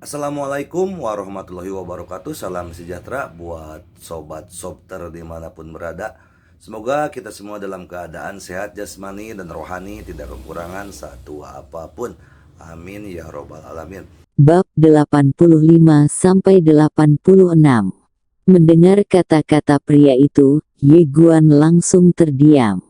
Assalamualaikum warahmatullahi wabarakatuh. Salam sejahtera buat sobat sobter dimanapun berada. Semoga kita semua dalam keadaan sehat jasmani dan rohani, tidak kekurangan satu apapun. Amin ya robbal alamin. Bab 85-86. Mendengar kata-kata pria itu, Ye Guan langsung terdiam.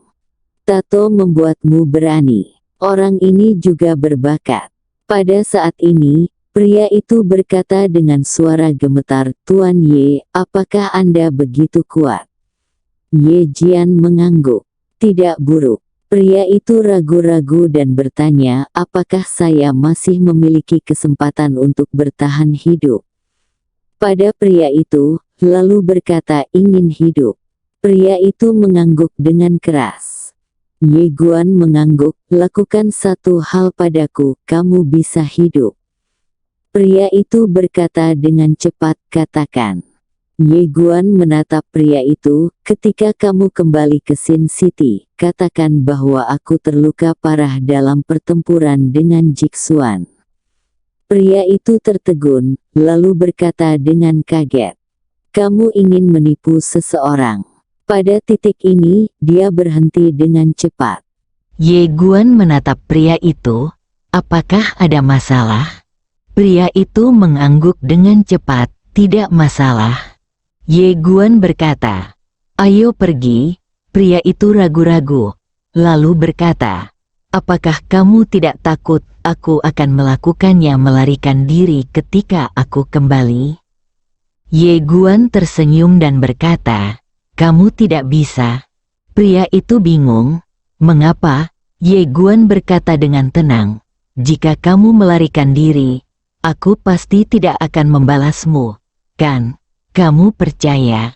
Tato membuatmu berani. Orang ini juga berbakat. Pada saat ini, pria itu berkata dengan suara gemetar, "Tuan Ye, apakah Anda begitu kuat?" Ye Jian mengangguk. Tidak buruk. Pria itu ragu-ragu dan bertanya, apakah saya masih memiliki kesempatan untuk bertahan hidup? Pada pria itu, lalu berkata ingin hidup. Pria itu mengangguk dengan keras. Ye Guan mengangguk, lakukan satu hal padaku, kamu bisa hidup. Pria itu berkata dengan cepat, katakan. Ye Guan menatap pria itu, ketika kamu kembali ke Sin City, katakan bahwa aku terluka parah dalam pertempuran dengan Jixuan. Pria itu tertegun, lalu berkata dengan kaget. Kamu ingin menipu seseorang. Pada titik ini, dia berhenti dengan cepat. Ye Guan menatap pria itu, apakah ada masalah? Pria itu mengangguk dengan cepat, tidak masalah. Ye Guan berkata, ayo pergi. Pria itu ragu-ragu, lalu berkata, apakah kamu tidak takut aku akan melakukannya melarikan diri ketika aku kembali? Ye Guan tersenyum dan berkata, kamu tidak bisa. Pria itu bingung, mengapa? Ye Guan berkata dengan tenang, jika kamu melarikan diri, aku pasti tidak akan membalasmu, kan? Kamu percaya?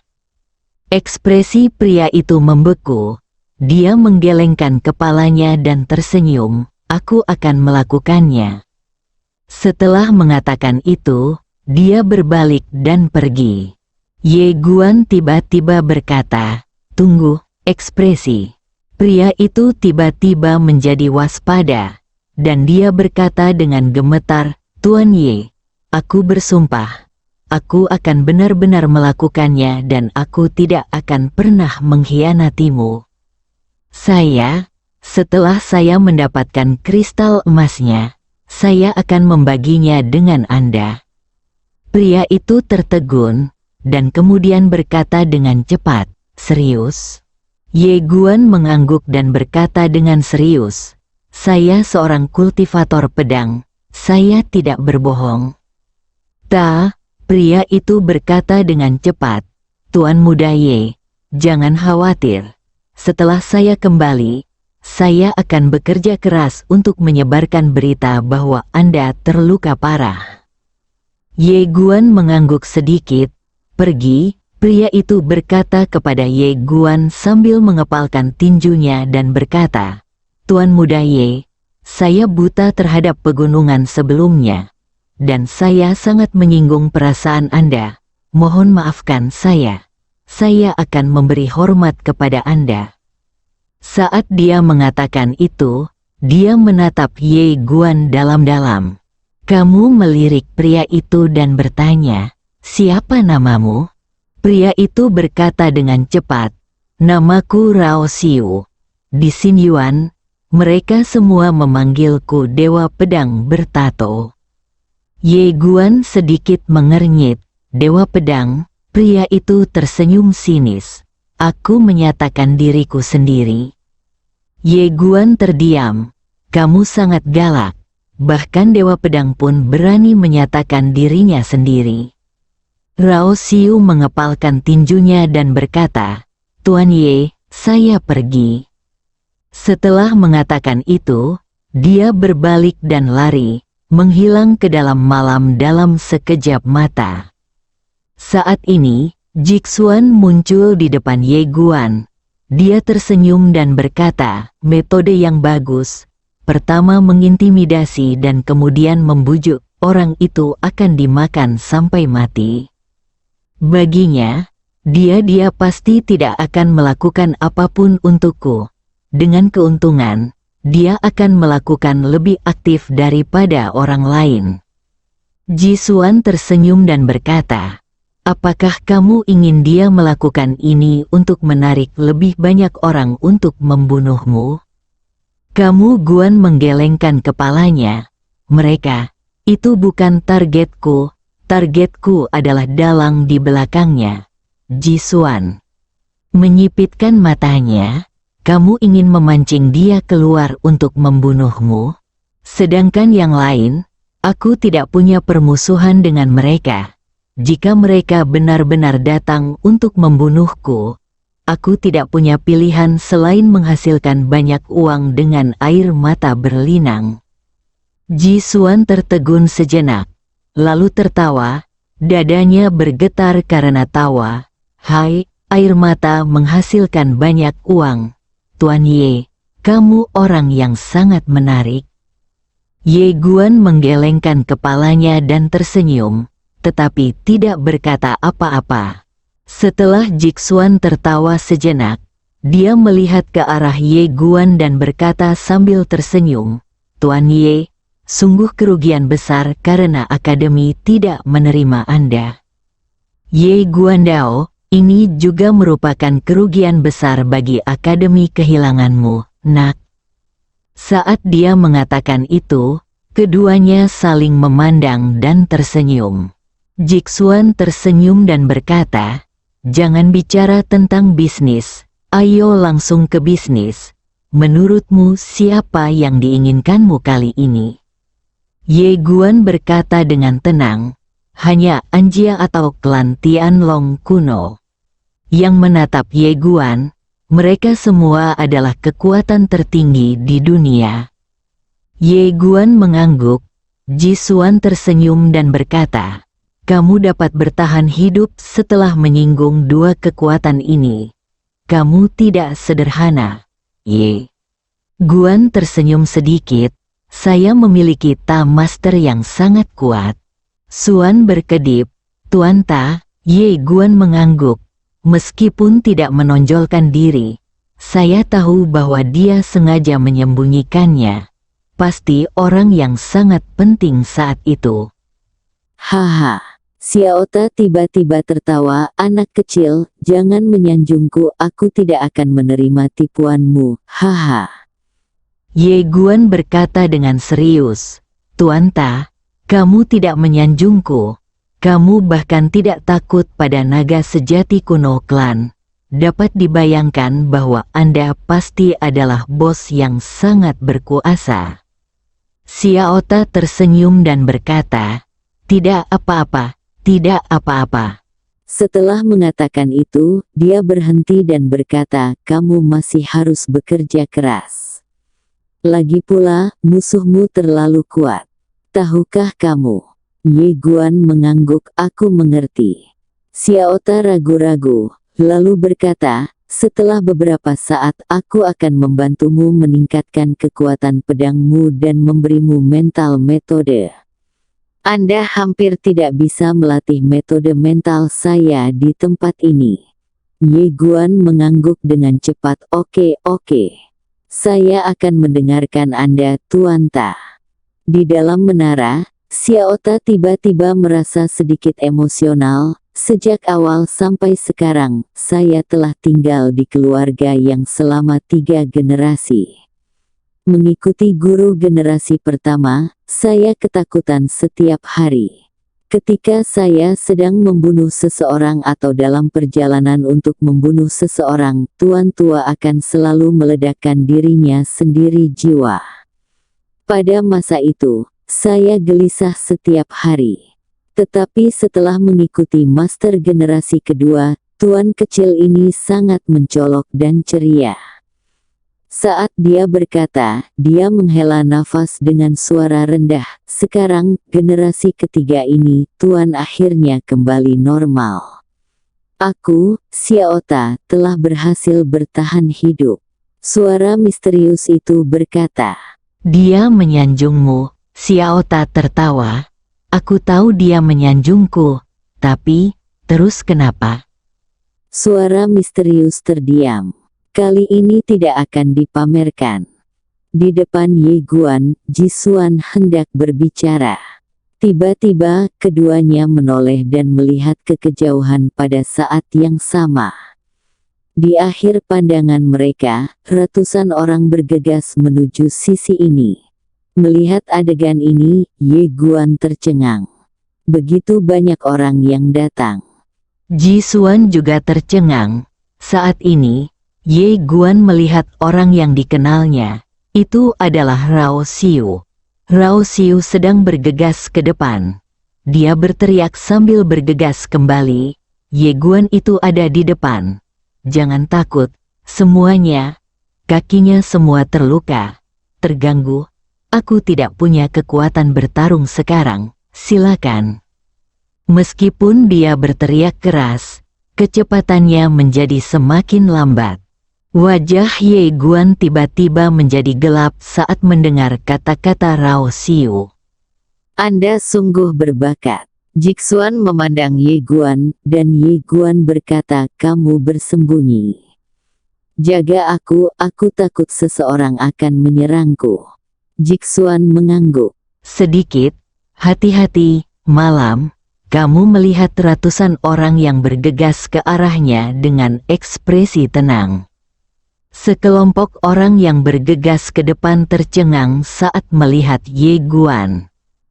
Ekspresi pria itu membeku. Dia menggelengkan kepalanya dan tersenyum, aku akan melakukannya. Setelah mengatakan itu, dia berbalik dan pergi. Ye Guan tiba-tiba berkata, tunggu, ekspresi. Pria itu tiba-tiba menjadi waspada, dan dia berkata dengan gemetar, Tuan Ye, aku bersumpah. Aku akan benar-benar melakukannya dan aku tidak akan pernah mengkhianatimu. Setelah saya mendapatkan kristal emasnya, saya akan membaginya dengan Anda. Pria itu tertegun, dan kemudian berkata dengan cepat, serius? Ye Guan mengangguk dan berkata dengan serius, saya seorang kultivator pedang, saya tidak berbohong. Pria itu berkata dengan cepat, Tuan Muda Ye, jangan khawatir. Setelah saya kembali, saya akan bekerja keras untuk menyebarkan berita bahwa Anda terluka parah. Ye Guan mengangguk sedikit, pergi. Pria itu berkata kepada Ye Guan sambil mengepalkan tinjunya dan berkata, Tuan Muda Ye, saya buta terhadap pegunungan sebelumnya. Dan saya sangat menyinggung perasaan Anda. Mohon maafkan saya. Saya akan memberi hormat kepada Anda. Saat dia mengatakan itu, dia menatap Ye Guan dalam-dalam. Kamu melirik pria itu dan bertanya, siapa namamu? Pria itu berkata dengan cepat, namaku Rao Xiu. Di Xinyuan, mereka semua memanggilku Dewa Pedang Bertato. Ye Guan sedikit mengernyit, Dewa Pedang, pria itu tersenyum sinis. Aku menyatakan diriku sendiri. Ye Guan terdiam, kamu sangat galak, bahkan Dewa Pedang pun berani menyatakan dirinya sendiri. Rao Xiu mengepalkan tinjunya dan berkata, Tuan Ye, saya pergi. Setelah mengatakan itu, dia berbalik dan lari, menghilang ke dalam malam dalam sekejap mata. Saat ini, Jixuan muncul di depan Ye Guan. Dia tersenyum dan berkata, metode yang bagus. Pertama mengintimidasi dan kemudian membujuk, orang itu akan dimakan sampai mati. Baginya, dia pasti tidak akan melakukan apapun untukku. Dengan keuntungan, dia akan melakukan lebih aktif daripada orang lain. Jisuan tersenyum dan berkata, apakah kamu ingin dia melakukan ini untuk menarik lebih banyak orang untuk membunuhmu? Kamu Guan menggelengkan kepalanya. Mereka, itu bukan targetku. Targetku adalah dalang di belakangnya. Jisuan menyipitkan matanya. Kamu ingin memancing dia keluar untuk membunuhmu? Sedangkan yang lain, aku tidak punya permusuhan dengan mereka. Jika mereka benar-benar datang untuk membunuhku, aku tidak punya pilihan selain menghasilkan banyak uang dengan air mata berlinang. Jisuan tertegun sejenak, lalu tertawa, dadanya bergetar karena tawa. Hai, air mata menghasilkan banyak uang. Tuan Ye, kamu orang yang sangat menarik. Ye Guan menggelengkan kepalanya dan tersenyum, tetapi tidak berkata apa-apa. Setelah Jisuan tertawa sejenak, dia melihat ke arah Ye Guan dan berkata sambil tersenyum, Tuan Ye, sungguh kerugian besar karena akademi tidak menerima Anda. Ye Guandao, ini juga merupakan kerugian besar bagi akademi kehilanganmu, nak. Saat dia mengatakan itu, keduanya saling memandang dan tersenyum. Jisuan tersenyum dan berkata, jangan bicara tentang bisnis, ayo langsung ke bisnis. Menurutmu siapa yang diinginkanmu kali ini? Ye Guan berkata dengan tenang, hanya Anjia atau klan Tianlong kuno. Yang menatap Ye Guan, mereka semua adalah kekuatan tertinggi di dunia. Ye Guan mengangguk, Jisuan tersenyum dan berkata, kamu dapat bertahan hidup setelah menyinggung dua kekuatan ini. Kamu tidak sederhana, Ye. Guan tersenyum sedikit, saya memiliki Ta Master yang sangat kuat. Suan berkedip, Tuan Ta. Ye Guan mengangguk, meskipun tidak menonjolkan diri. Saya tahu bahwa dia sengaja menyembunyikannya. Pasti orang yang sangat penting saat itu. Haha. Xiaota tiba-tiba tertawa, anak kecil, jangan menyanjungku, aku tidak akan menerima tipuanmu, haha. Ye Guan berkata dengan serius, Tuan Ta, kamu tidak menyanjungku. Kamu bahkan tidak takut pada naga sejati kuno klan. Dapat dibayangkan bahwa Anda pasti adalah bos yang sangat berkuasa. Xiaota tersenyum dan berkata, tidak apa-apa, tidak apa-apa. Setelah mengatakan itu, dia berhenti dan berkata, kamu masih harus bekerja keras. Lagi pula, musuhmu terlalu kuat. Tahukah kamu? Ye Guan mengangguk, aku mengerti. Xiaota ragu-ragu, lalu berkata, setelah beberapa saat aku akan membantumu meningkatkan kekuatan pedangmu dan memberimu mental metode. Anda hampir tidak bisa melatih metode mental saya di tempat ini. Ye Guan mengangguk dengan cepat, oke. Saya akan mendengarkan Anda, Tuan Ta. Di dalam menara, Xiaota tiba-tiba merasa sedikit emosional. Sejak awal sampai sekarang, saya telah tinggal di keluarga yang selama 3 generasi. Mengikuti guru generasi pertama, saya ketakutan setiap hari. Ketika saya sedang membunuh seseorang atau dalam perjalanan untuk membunuh seseorang, Tuan Tua akan selalu meledakkan dirinya sendiri jiwa. Pada masa itu, saya gelisah setiap hari. Tetapi setelah mengikuti master generasi kedua, tuan kecil ini sangat mencolok dan ceria. Saat dia berkata, dia menghela nafas dengan suara rendah. Sekarang, generasi ketiga ini, tuan akhirnya kembali normal. Aku, Xiaota, telah berhasil bertahan hidup. Suara misterius itu berkata. Dia menyanjungmu, Xiaota tertawa. Aku tahu dia menyanjungku, tapi, terus kenapa? Suara misterius terdiam. Kali ini tidak akan dipamerkan. Di depan Ye Guan, Jisuan hendak berbicara. Tiba-tiba, keduanya menoleh dan melihat ke kejauhan pada saat yang sama. Di akhir pandangan mereka, ratusan orang bergegas menuju sisi ini. Melihat adegan ini, Ye Guan tercengang. Begitu banyak orang yang datang. Ji Xuan juga tercengang. Saat ini, Ye Guan melihat orang yang dikenalnya. Itu adalah Rao Xiu. Rao Xiu sedang bergegas ke depan. Dia berteriak sambil bergegas kembali. Ye Guan itu ada di depan. Jangan takut, semuanya. Kakinya semua terluka, terganggu. Aku tidak punya kekuatan bertarung sekarang, silakan. Meskipun dia berteriak keras, kecepatannya menjadi semakin lambat. Wajah Ye Guan tiba-tiba menjadi gelap saat mendengar kata-kata Rao Xiu. Anda sungguh berbakat. Jixuan memandang Ye Guan, dan Ye Guan berkata, kamu bersembunyi. Jaga aku takut seseorang akan menyerangku. Jixuan mengangguk. Sedikit, hati-hati, malam. Kamu melihat ratusan orang yang bergegas ke arahnya dengan ekspresi tenang. Sekelompok orang yang bergegas ke depan tercengang saat melihat Ye Guan.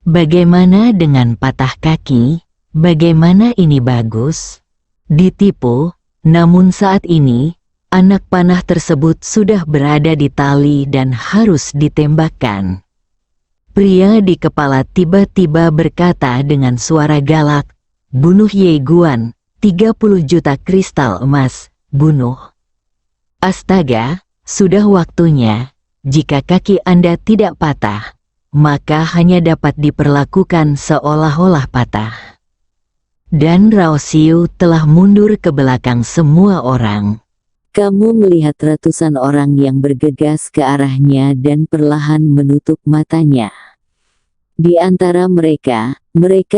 Bagaimana dengan patah kaki? Bagaimana ini bagus? Ditipu, namun saat ini, anak panah tersebut sudah berada di tali dan harus ditembakkan. Pria di kepala tiba-tiba berkata dengan suara galak, bunuh Ye Guan, 30 juta kristal emas, bunuh. Astaga, sudah waktunya. Jika kaki Anda tidak patah, maka hanya dapat diperlakukan seolah-olah patah. Dan Rao Xiu telah mundur ke belakang semua orang. Kamu melihat ratusan orang yang bergegas ke arahnya dan perlahan menutup matanya. Di antara mereka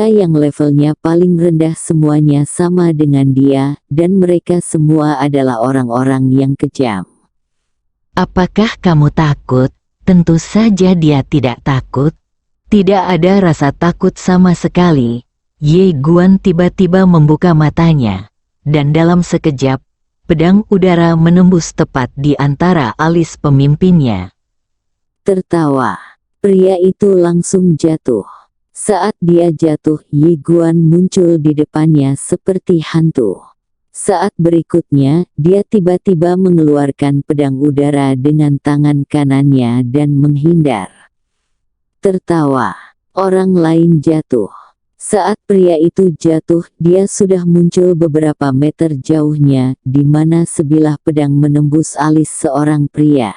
yang levelnya paling rendah semuanya sama dengan dia, dan mereka semua adalah orang-orang yang kejam. Apakah kamu takut? Tentu saja dia tidak takut. Tidak ada rasa takut sama sekali. Ye Guan tiba-tiba membuka matanya, dan dalam sekejap, pedang udara menembus tepat di antara alis pemimpinnya. Tertawa. Pria itu langsung jatuh. Saat dia jatuh, Ye Guan muncul di depannya seperti hantu. Saat berikutnya, dia tiba-tiba mengeluarkan pedang udara dengan tangan kanannya dan menghindar. Tertawa. Orang lain jatuh. Saat pria itu jatuh, dia sudah muncul beberapa meter jauhnya, di mana sebilah pedang menembus alis seorang pria.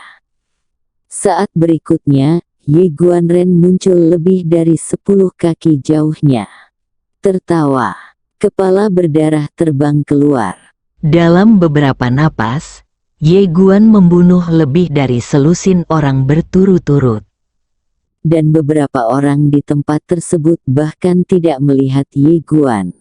Saat berikutnya, Ye Guanren muncul lebih dari 10 kaki jauhnya. Tertawa. Kepala berdarah terbang keluar. Dalam beberapa napas, Ye Guan membunuh lebih dari selusin orang berturut-turut. Dan beberapa orang di tempat tersebut bahkan tidak melihat Ye Guan.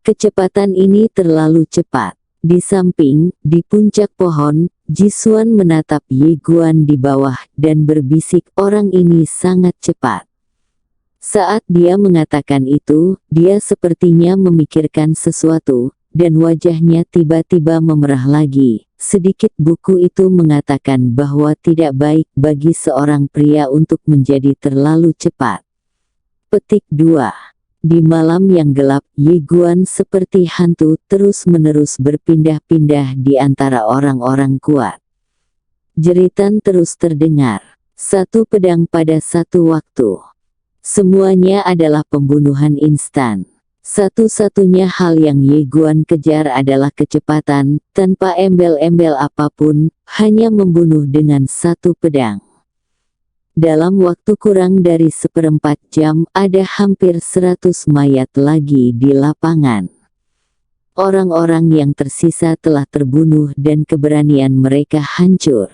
Kecepatan ini terlalu cepat. Di samping, di puncak pohon, Jisuan menatap Ye Guan di bawah dan berbisik, orang ini sangat cepat. Saat dia mengatakan itu, dia sepertinya memikirkan sesuatu, dan wajahnya tiba-tiba memerah lagi. Sedikit buku itu mengatakan bahwa tidak baik bagi seorang pria untuk menjadi terlalu cepat. Petik 2. Di malam yang gelap, Ye Guan seperti hantu terus-menerus berpindah-pindah di antara orang-orang kuat. Jeritan terus terdengar. Satu pedang pada satu waktu. Semuanya adalah pembunuhan instan. Satu-satunya hal yang Ye Guan kejar adalah kecepatan, tanpa embel-embel apapun, hanya membunuh dengan satu pedang. Dalam waktu kurang dari 1/4 jam, ada hampir 100 mayat lagi di lapangan. Orang-orang yang tersisa telah terbunuh dan keberanian mereka hancur.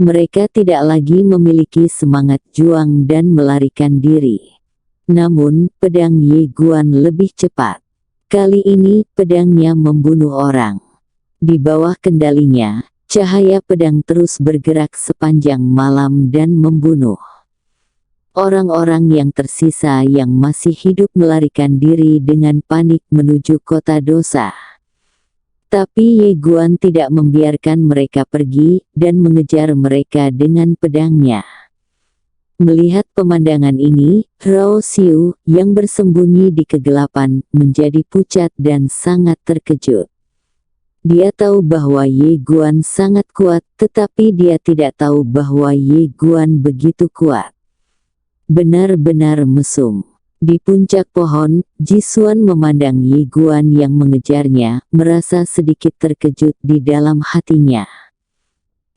Mereka tidak lagi memiliki semangat juang dan melarikan diri. Namun, pedang Ye Guan lebih cepat. Kali ini, pedangnya membunuh orang. Di bawah kendalinya, cahaya pedang terus bergerak sepanjang malam dan membunuh. Orang-orang yang tersisa yang masih hidup melarikan diri dengan panik menuju kota dosa. Tapi Ye Guan tidak membiarkan mereka pergi dan mengejar mereka dengan pedangnya. Melihat pemandangan ini, Rao Xiu yang bersembunyi di kegelapan menjadi pucat dan sangat terkejut. Dia tahu bahwa Ye Guan sangat kuat, tetapi dia tidak tahu bahwa Ye Guan begitu kuat. Benar-benar mesum. Di puncak pohon, Jisuan memandang Ye Guan yang mengejarnya, merasa sedikit terkejut di dalam hatinya.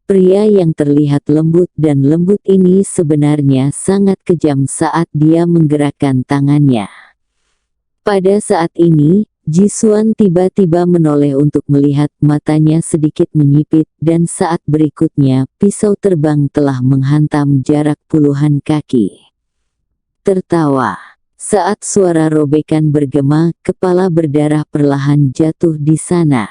Pria yang terlihat lembut dan lembut ini sebenarnya sangat kejam saat dia menggerakkan tangannya. Pada saat ini, Jisuan tiba-tiba menoleh untuk melihat, matanya sedikit menyipit, dan saat berikutnya pisau terbang telah menghantam jarak puluhan kaki. Tertawa. Saat suara robekan bergema, kepala berdarah perlahan jatuh di sana.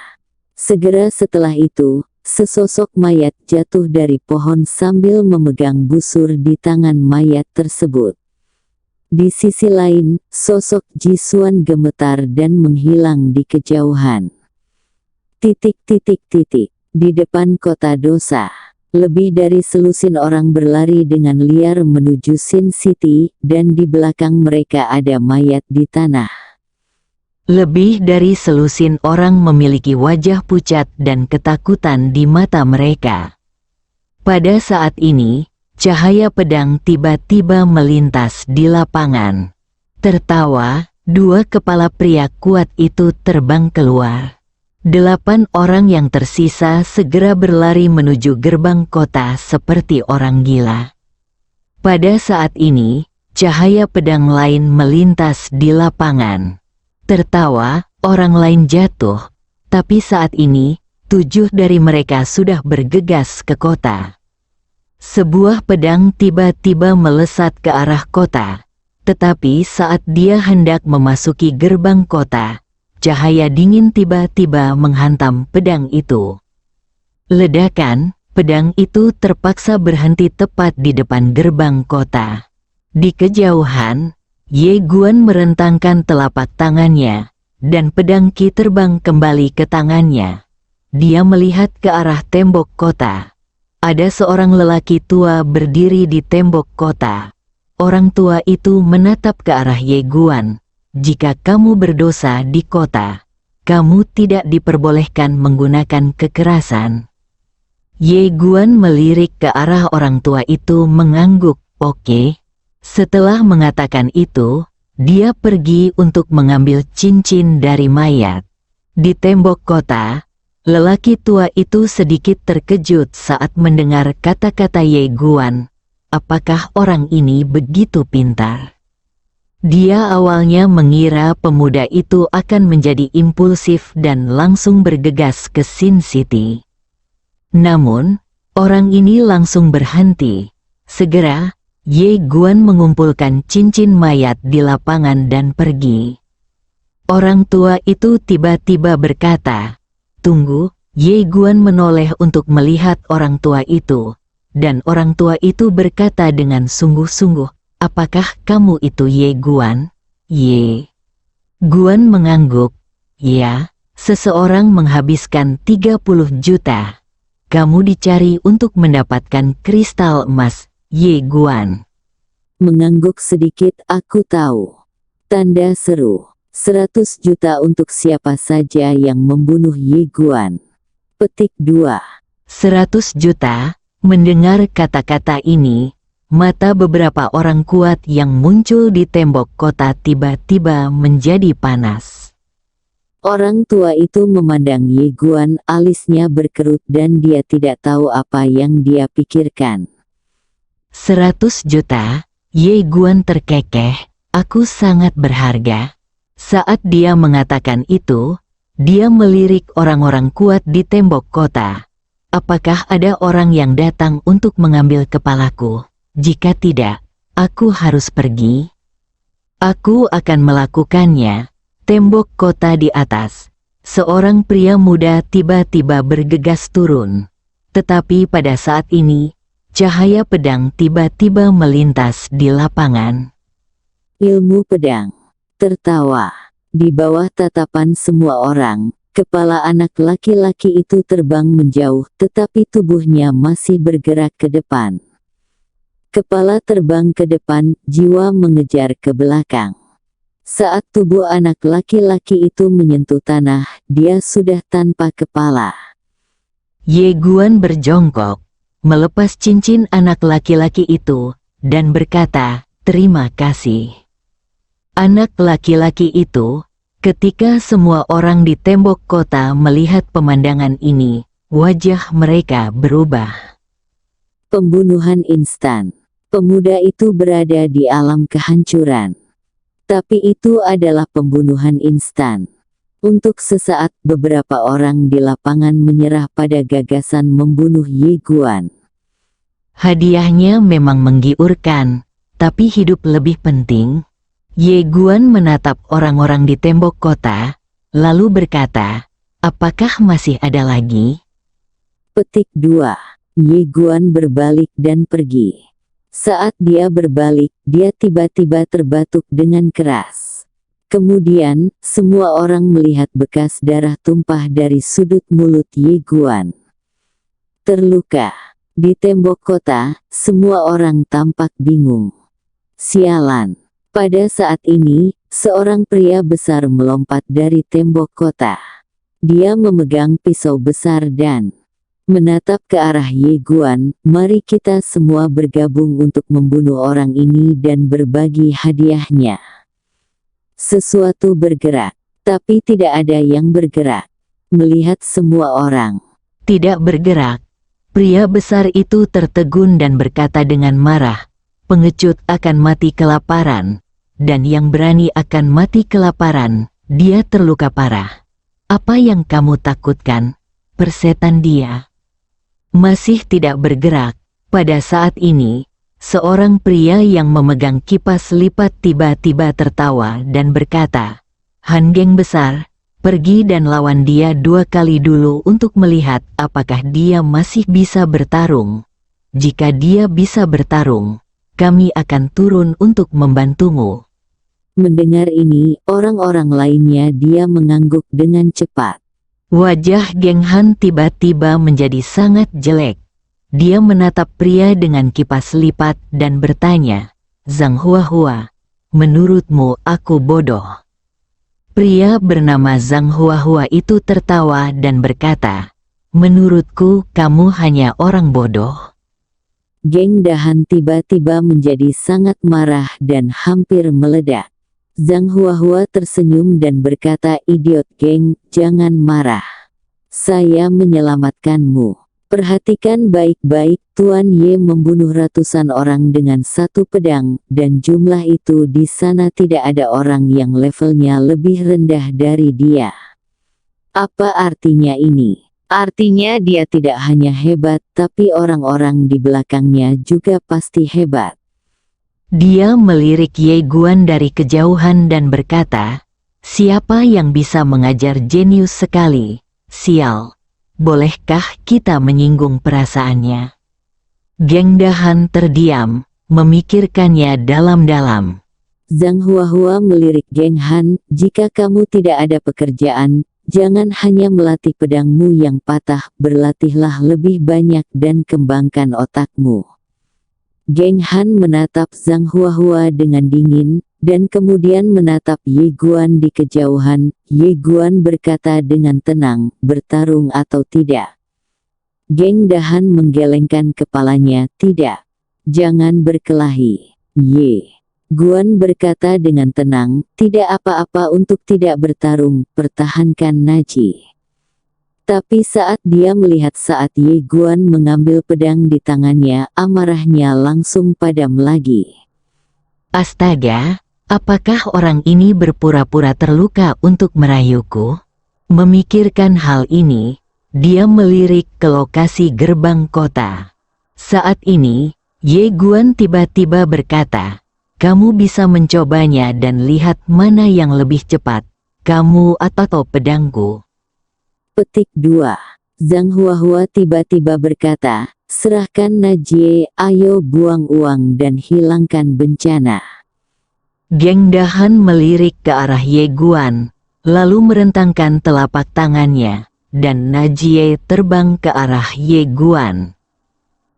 Segera setelah itu, sesosok mayat jatuh dari pohon sambil memegang busur di tangan mayat tersebut. Di sisi lain, sosok Jisuan gemetar dan menghilang di kejauhan. Di depan kota dosa. Lebih dari selusin orang berlari dengan liar menuju Sin City, dan di belakang mereka ada mayat di tanah. Lebih dari selusin orang memiliki wajah pucat dan ketakutan di mata mereka. Pada saat ini, cahaya pedang tiba-tiba melintas di lapangan. Tertawa, dua kepala pria kuat itu terbang keluar. 8 orang yang tersisa segera berlari menuju gerbang kota seperti orang gila. Pada saat ini, cahaya pedang lain melintas di lapangan. Tertawa, orang lain jatuh, tapi saat ini, 7 dari mereka sudah bergegas ke kota. Sebuah pedang tiba-tiba melesat ke arah kota, tetapi saat dia hendak memasuki gerbang kota, cahaya dingin tiba-tiba menghantam pedang itu. Ledakan, pedang itu terpaksa berhenti tepat di depan gerbang kota. Di kejauhan, Ye Guan merentangkan telapak tangannya, dan pedang Qi terbang kembali ke tangannya. Dia melihat ke arah tembok kota. Ada seorang lelaki tua berdiri di tembok kota. Orang tua itu menatap ke arah Ye Guan. Jika kamu berdosa di kota, kamu tidak diperbolehkan menggunakan kekerasan. Ye Guan melirik ke arah orang tua itu mengangguk, oke. Setelah mengatakan itu, dia pergi untuk mengambil cincin dari mayat. Di tembok kota, lelaki tua itu sedikit terkejut saat mendengar kata-kata Ye Guan. Apakah orang ini begitu pintar? Dia awalnya mengira pemuda itu akan menjadi impulsif dan langsung bergegas ke Sin City. Namun, orang ini langsung berhenti. Segera, Ye Guan mengumpulkan cincin mayat di lapangan dan pergi. Orang tua itu tiba-tiba berkata, "Tunggu." Ye Guan menoleh untuk melihat orang tua itu, dan orang tua itu berkata dengan sungguh-sungguh, "Apakah kamu itu Ye Guan?" Ye Guan mengangguk. "Ya, seseorang menghabiskan 30 juta. Kamu dicari untuk mendapatkan kristal emas." Ye Guan Mengangguk sedikit, aku tahu. Tanda seru. 100 juta untuk siapa saja yang membunuh Ye Guan. Petik 2. 100 juta. Mendengar kata-kata ini, mata beberapa orang kuat yang muncul di tembok kota tiba-tiba menjadi panas. Orang tua itu memandang Ye Guan, alisnya berkerut dan dia tidak tahu apa yang dia pikirkan. 100 juta, Ye Guan terkekeh, aku sangat berharga. Saat dia mengatakan itu, dia melirik orang-orang kuat di tembok kota. Apakah ada orang yang datang untuk mengambil kepalaku? Jika tidak, aku harus pergi. Aku akan melakukannya. Tembok kota di atas. Seorang pria muda tiba-tiba bergegas turun. Tetapi pada saat ini, Cahaya pedang tiba-tiba melintas di lapangan. Ilmu pedang. Tertawa. Di bawah tatapan semua orang, kepala anak laki-laki itu terbang menjauh, tetapi tubuhnya masih bergerak ke depan. Kepala terbang ke depan, jiwa mengejar ke belakang. Saat tubuh anak laki-laki itu menyentuh tanah, dia sudah tanpa kepala. Ye Guan berjongkok, melepas cincin anak laki-laki itu, dan berkata, "Terima kasih." Anak laki-laki itu, ketika semua orang di tembok kota melihat pemandangan ini, wajah mereka berubah. Pembunuhan instan. Pemuda itu berada di alam kehancuran. Tapi itu adalah pembunuhan instan. Untuk sesaat beberapa orang di lapangan menyerah pada gagasan membunuh Ye Guan. Hadiahnya memang menggiurkan, tapi hidup lebih penting. Ye Guan menatap orang-orang di tembok kota, lalu berkata, "Apakah masih ada lagi?" Petik 2. Ye Guan berbalik dan pergi. Saat dia berbalik, dia tiba-tiba terbatuk dengan keras. Kemudian, semua orang melihat bekas darah tumpah dari sudut mulut Ye Guan. Terluka. Di tembok kota, semua orang tampak bingung. Sialan. Pada saat ini, seorang pria besar melompat dari tembok kota. Dia memegang pisau besar dan menatap ke arah Ye Guan. "Mari kita semua bergabung untuk membunuh orang ini dan berbagi hadiahnya." Sesuatu bergerak, tapi tidak ada yang bergerak. Melihat semua orang Tidak bergerak, pria besar itu tertegun dan berkata dengan marah, "Pengecut akan mati kelaparan, dan yang berani akan mati kelaparan, dia terluka parah. Apa yang kamu takutkan? Persetan dia." Masih tidak bergerak. Pada saat ini, seorang pria yang memegang kipas lipat tiba-tiba tertawa dan berkata, "Han Geng besar, pergi dan lawan dia 2 kali dulu untuk melihat apakah dia masih bisa bertarung. Jika dia bisa bertarung, kami akan turun untuk membantumu." Mendengar ini, orang-orang lainnya dia mengangguk dengan cepat. Wajah Geng Han tiba-tiba menjadi sangat jelek. Dia menatap pria dengan kipas lipat dan bertanya, "Zhang Huahua, menurutmu aku bodoh?" Pria bernama Zhang Huahua itu tertawa dan berkata, "Menurutku kamu hanya orang bodoh." Geng Dahan tiba-tiba menjadi sangat marah dan hampir meledak. Zhang Huahua tersenyum dan berkata, "Idiot geng, jangan marah. Saya menyelamatkanmu. Perhatikan baik-baik, Tuan Ye membunuh ratusan orang dengan 1 pedang, dan jumlah itu di sana tidak ada orang yang levelnya lebih rendah dari dia." Apa artinya ini? Artinya dia tidak hanya hebat, tapi orang-orang di belakangnya juga pasti hebat. Dia melirik Ye Guan dari kejauhan dan berkata, "Siapa yang bisa mengajar jenius sekali? Sial, bolehkah kita menyinggung perasaannya?" Geng Dahan terdiam, memikirkannya dalam-dalam. Zhang Huahua melirik Geng Han, "Jika kamu tidak ada pekerjaan, jangan hanya melatih pedangmu yang patah, berlatihlah lebih banyak dan kembangkan otakmu." Geng Han menatap Zhang Huahua dengan dingin, dan kemudian menatap Ye Guan di kejauhan. Ye Guan berkata dengan tenang, "Bertarung atau tidak?" Geng Dahan menggelengkan kepalanya, "Tidak. Jangan berkelahi." Ye Guan berkata dengan tenang, "Tidak apa-apa untuk tidak bertarung, pertahankan Naji." Tapi saat dia melihat saat Ye Guan mengambil pedang di tangannya, amarahnya langsung padam lagi. Astaga, apakah orang ini berpura-pura terluka untuk merayuku? Memikirkan hal ini, dia melirik ke lokasi gerbang kota. Saat ini, Ye Guan tiba-tiba berkata, "Kamu bisa mencobanya dan lihat mana yang lebih cepat, kamu atau pedangku." Petik 2. Zhang Huahua tiba-tiba berkata, Serahkan Najie, ayo buang uang dan hilangkan bencana. Geng Dahan melirik ke arah Ye Guan, lalu merentangkan telapak tangannya, dan Najie terbang ke arah Ye Guan.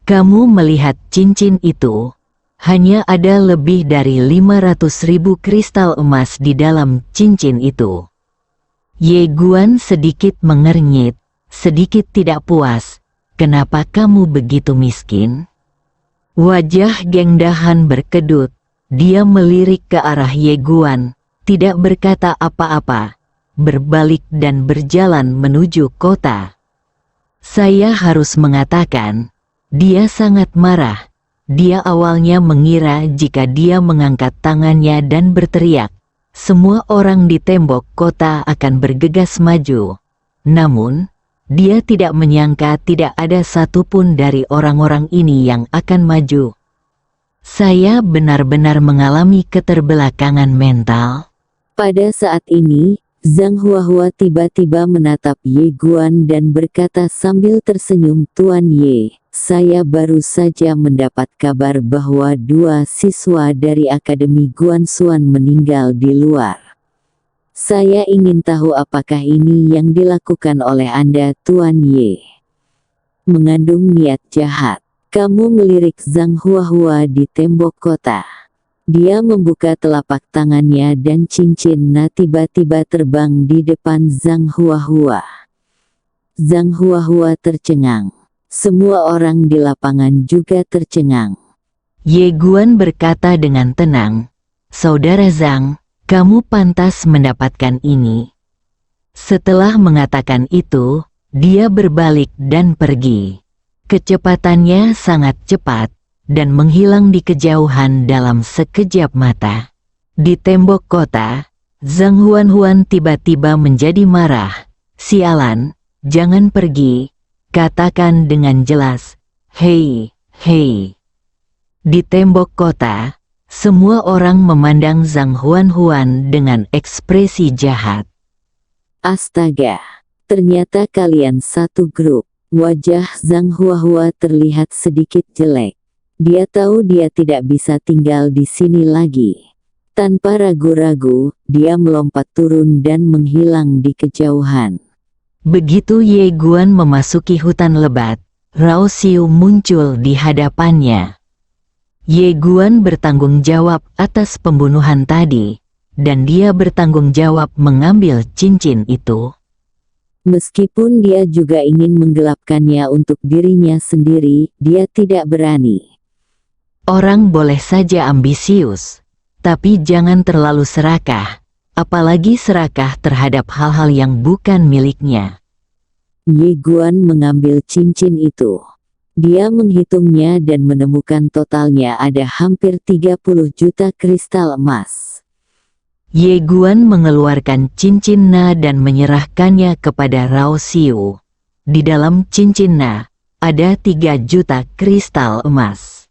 Kamu melihat cincin itu? Hanya ada lebih dari 500.000 kristal emas di dalam cincin itu. Ye Guan sedikit mengernyit, sedikit tidak puas. Kenapa kamu begitu miskin? Wajah Geng Dahan berkedut. Dia melirik ke arah Ye Guan, tidak berkata apa-apa, berbalik dan berjalan menuju kota. Saya harus mengatakan, dia sangat marah. Dia awalnya mengira jika dia mengangkat tangannya dan berteriak, semua orang di tembok kota akan bergegas maju. Namun, dia tidak menyangka tidak ada satupun dari orang-orang ini yang akan maju. Saya benar-benar mengalami keterbelakangan mental. Pada saat ini, Zhang Huahua tiba-tiba menatap Ye Guan dan berkata sambil tersenyum, Tuan Ye, saya baru saja mendapat kabar bahwa 2 siswa dari Akademi Guanxuan meninggal di luar. Saya ingin tahu apakah ini yang dilakukan oleh Anda, Tuan Ye. Mengandung niat jahat. Kamu melirik Zhang Huahua di tembok kota. Dia membuka telapak tangannya dan cincin Na tiba-tiba terbang di depan Zhang Huahua. Zhang Huahua tercengang. Semua orang di lapangan juga tercengang. Ye Guan berkata dengan tenang, Saudara Zhang, kamu pantas mendapatkan ini. Setelah mengatakan itu, dia berbalik dan pergi. Kecepatannya sangat cepat, dan menghilang di kejauhan dalam sekejap mata. Di tembok kota, Zhang Huan tiba-tiba menjadi marah. Sialan, jangan pergi, katakan dengan jelas, hei, hei. Di tembok kota, semua orang memandang Zhang Huan dengan ekspresi jahat. Astaga, ternyata kalian satu grup. Wajah Zhang Huahua terlihat sedikit jelek. Dia tahu dia tidak bisa tinggal di sini lagi. Tanpa ragu-ragu, dia melompat turun dan menghilang di kejauhan. Begitu Ye Guan memasuki hutan lebat, Rao Xiu muncul di hadapannya. Ye Guan bertanggung jawab atas pembunuhan tadi, dan dia bertanggung jawab mengambil cincin itu. Meskipun dia juga ingin menggelapkannya untuk dirinya sendiri, dia tidak berani. Orang boleh saja ambisius, tapi jangan terlalu serakah, apalagi serakah terhadap hal-hal yang bukan miliknya. Ye Guan mengambil cincin itu. Dia menghitungnya dan menemukan totalnya ada hampir 30 juta kristal emas. Ye Guan mengeluarkan cincin Na dan menyerahkannya kepada Rao Xiu. Di dalam cincin Na, ada 3 juta kristal emas.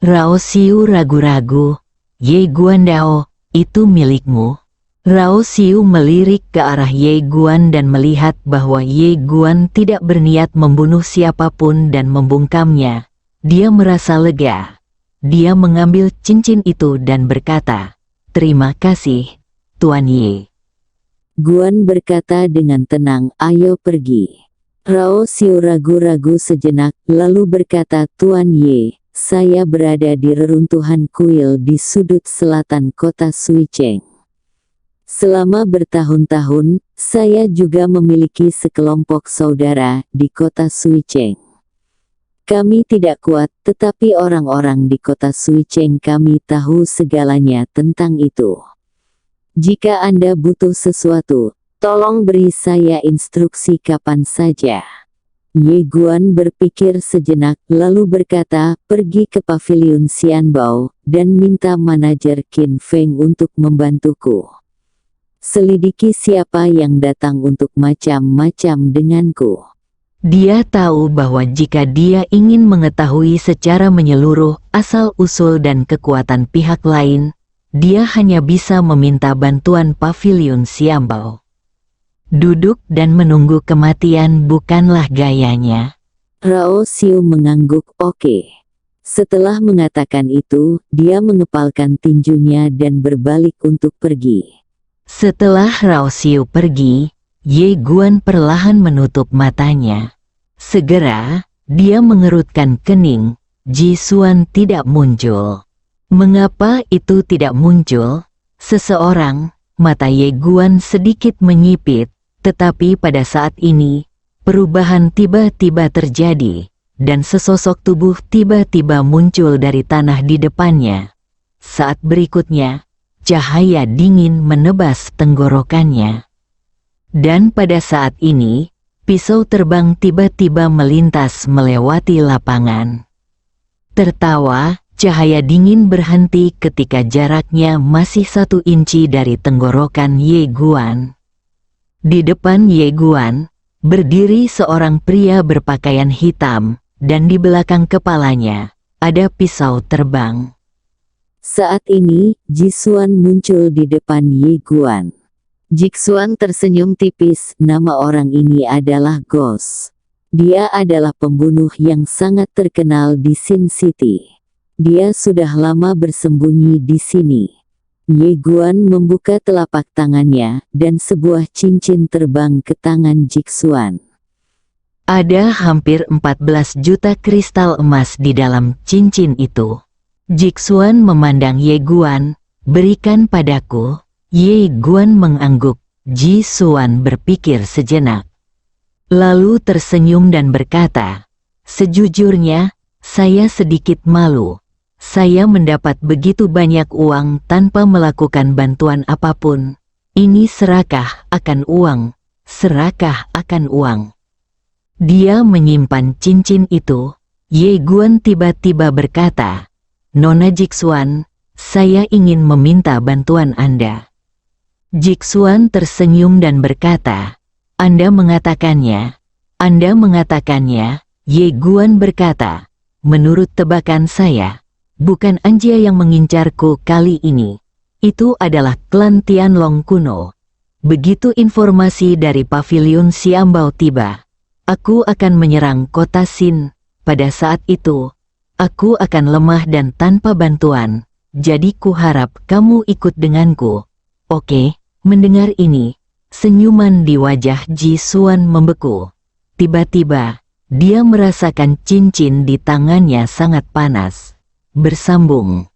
Rao Xiu ragu-ragu, Ye Guan Dao, itu milikmu. Rao Xiu melirik ke arah Ye Guan dan melihat bahwa Ye Guan tidak berniat membunuh siapapun dan membungkamnya. Dia merasa lega. Dia mengambil cincin itu dan berkata, Terima kasih, Tuan Ye. Guan berkata dengan tenang, ayo pergi. Rao Xiu ragu-ragu sejenak, lalu berkata, Tuan Ye, saya berada di reruntuhan kuil di sudut selatan kota Suicheng. Selama bertahun-tahun, saya juga memiliki sekelompok saudara di kota Suicheng. Kami tidak kuat, tetapi orang-orang di kota Suicheng kami tahu segalanya tentang itu. Jika Anda butuh sesuatu, tolong beri saya instruksi kapan saja. Ye Guan berpikir sejenak, lalu berkata, pergi ke pavilion Xianbao, dan minta manajer Qin Feng untuk membantuku. Selidiki siapa yang datang untuk macam-macam denganku. Dia tahu bahwa jika dia ingin mengetahui secara menyeluruh asal-usul dan kekuatan pihak lain, dia hanya bisa meminta bantuan pavilion Xianbao. Duduk dan menunggu kematian bukanlah gayanya. Rao Siu mengangguk oke. Setelah mengatakan itu, dia mengepalkan tinjunya dan berbalik untuk pergi. Setelah Rao Siu pergi, Ye Guan perlahan menutup matanya. Segera, dia mengerutkan kening. Ji Xuan tidak muncul. Mengapa itu tidak muncul? Seseorang, mata Ye Guan sedikit menyipit, tetapi pada saat ini, perubahan tiba-tiba terjadi, dan sesosok tubuh tiba-tiba muncul dari tanah di depannya. Saat berikutnya, cahaya dingin menebas tenggorokannya. Dan pada saat ini, pisau terbang tiba-tiba melintas melewati lapangan. Tertawa, cahaya dingin berhenti ketika jaraknya masih 1 inci dari tenggorokan Ye Guan. Di depan Ye Guan, berdiri seorang pria berpakaian hitam, dan di belakang kepalanya, ada pisau terbang. Saat ini, Jixuan muncul di depan Ye Guan. Jixuan tersenyum tipis, nama orang ini adalah Ghost. Dia adalah pembunuh yang sangat terkenal di Sin City. Dia sudah lama bersembunyi di sini. Ye Guan membuka telapak tangannya, dan sebuah cincin terbang ke tangan Jixuan. Ada hampir 14 juta kristal emas di dalam cincin itu. Jixuan memandang Ye Guan, berikan padaku. Ye Guan mengangguk. Ji Xuan berpikir sejenak. Lalu tersenyum dan berkata, sejujurnya, saya sedikit malu. Saya mendapat begitu banyak uang tanpa melakukan bantuan apapun. Ini serakah akan uang, serakah akan uang. Dia menyimpan cincin itu. Ye Guan tiba-tiba berkata, Nona Jixuan, saya ingin meminta bantuan Anda. Jixuan tersenyum dan berkata, Anda mengatakannya. Ye Guan berkata, menurut tebakan saya, bukan Anja yang mengincarku kali ini. Itu adalah klan Tianlong kuno. Begitu informasi dari pavilion Xiambao tiba, aku akan menyerang kota Sin. Pada saat itu, aku akan lemah dan tanpa bantuan. Jadi kuharap kamu ikut denganku. Oke, mendengar ini, senyuman di wajah Ji Xuan membeku. Tiba-tiba, dia merasakan cincin di tangannya sangat panas. Bersambung.